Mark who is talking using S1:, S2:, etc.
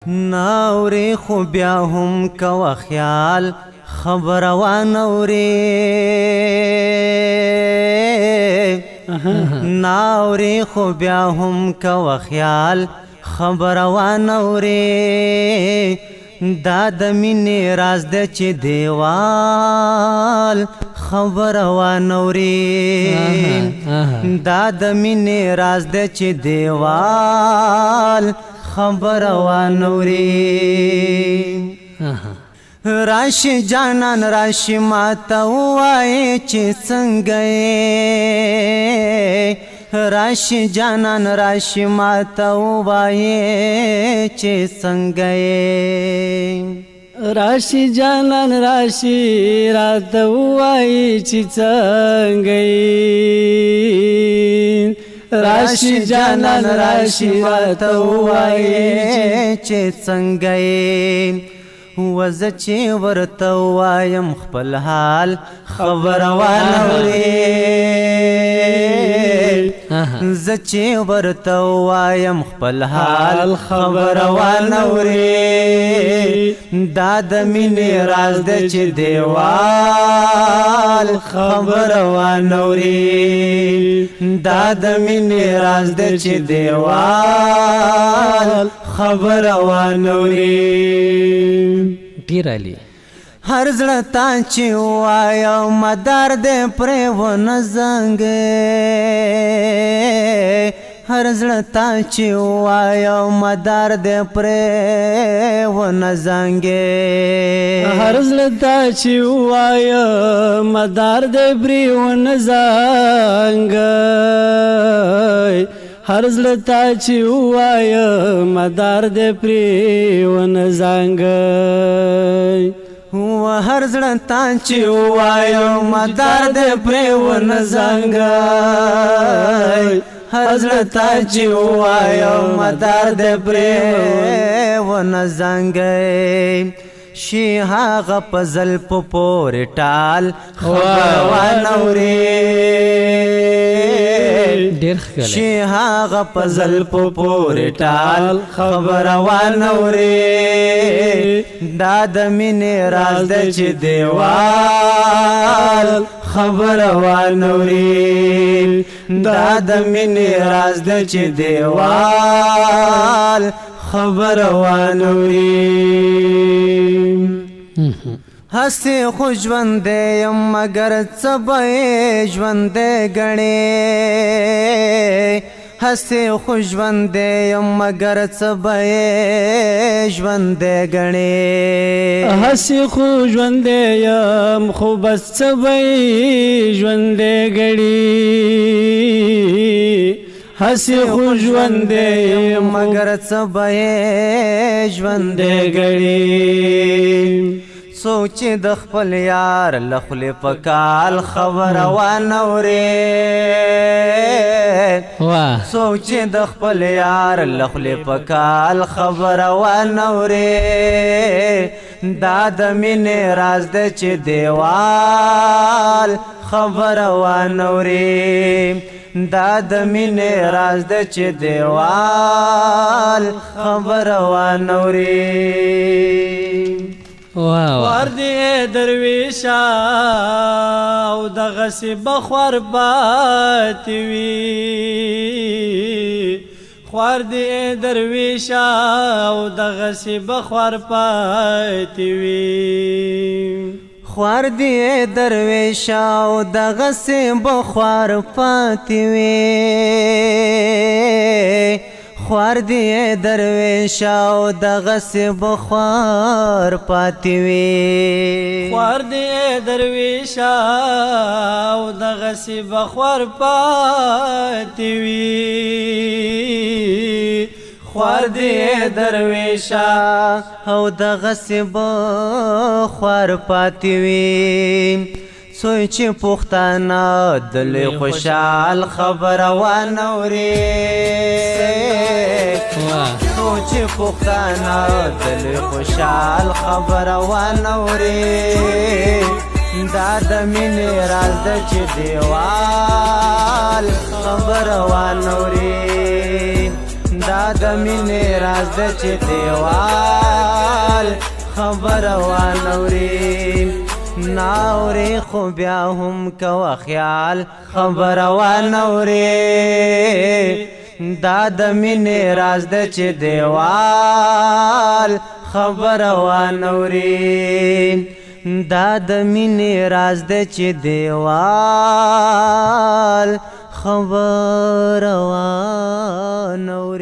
S1: ناوري خو بیا هم کوه خیال خبره وانوري ناوري خو بیا هم کوه خیال خبره وانوري دا د مینې راز دی چې دیوال خبره وانوري دا د مینې راز دی چې دیوال خبره وانوري راشي جانان راشي ماته ووایې چې څنګه یې راشي جانان راشي ماته ووایې چې څنګه یې
S2: راشي جانان راشي راته ووایې چې څنګه یې راشي جانان راشي راته ووایې چې څنګه یې وزه چې ورته وایم خپل حال خبره وانوري زه چې ورته وایم خپل حال خبره وانوري دا د مینې راز دی چې دیوال خبره وانوري دا د مینې راز دی چې دیوال خبره وانوري
S3: ډیر علی
S1: هر زړه تا چې وایو مدار دې پرې ونه زنګې هر زړه تا چې وایو مدار دې پرې ونه زنګې
S2: هر زړه تا چې وایو مدار دې پرې ونه زنګې هر زړه تا چې وایو مدار دې پرې ونه زنګې
S1: هر زړه تا چې وایو مدار دې پرې ونه زنګې هر زړه تا چې وایو مدار دې پرې ونه زنګې شي هغه په زلفو پورې ټال خبره وانوري
S3: ډیر ښکلی
S1: شي هغه په زلفو پورې ټال خبره وانوري دا د مینې راز دی چې دیوال خبره وانوري دا د مینې راز دی چې دیوال خبره وانوري هسې خو ژوندی یم مګر څه به یې ژوندی ګڼې هسې خو ژوندی یم مګر څه به یې ژوندی ګڼې
S2: هسې خو ژوندی یم خو بس څه به یې ژوندی ګڼې هسې خو ژوندی یم
S1: مګر څه به یې ژوندی ګڼې څوک چې د خپل یار له خولې په کال خبره وانوري څوک چې د خپل یار له خولې په کال خبره وانوري دا د مینې راز دی چې دیوال خبره وانوري دا د مینې راز دی چې دیوال خبره وانوري
S2: خوار دی درویشا او دغسی بخور پاتی وی خوار دی درویشا او دغسی بخور پاتی وی
S1: خوار دی درویشا او دغسی بخور پاتی وی خوار دی درویشا او دغسی بخور پاتی وی
S2: خوار دی درویشا او دغسی بخور پاتی وی خوار دی درویشا
S1: او دغسی بخور پاتی وی سوی چې پښتانه دل خوشحال خبره وانوري سوی چې پښتانه دل خوشحال خبره وانوري دا د مینې راز دی چې دیوال خبره وانوري دا د مینې راز د چې دیوال خبره وانوري ناوري خو بیا هم کوه خیال خبره وانوري دا د مینې راز د چې دیوال خبره وانوري دا د مینې راز د چې دیوال خبره وانوري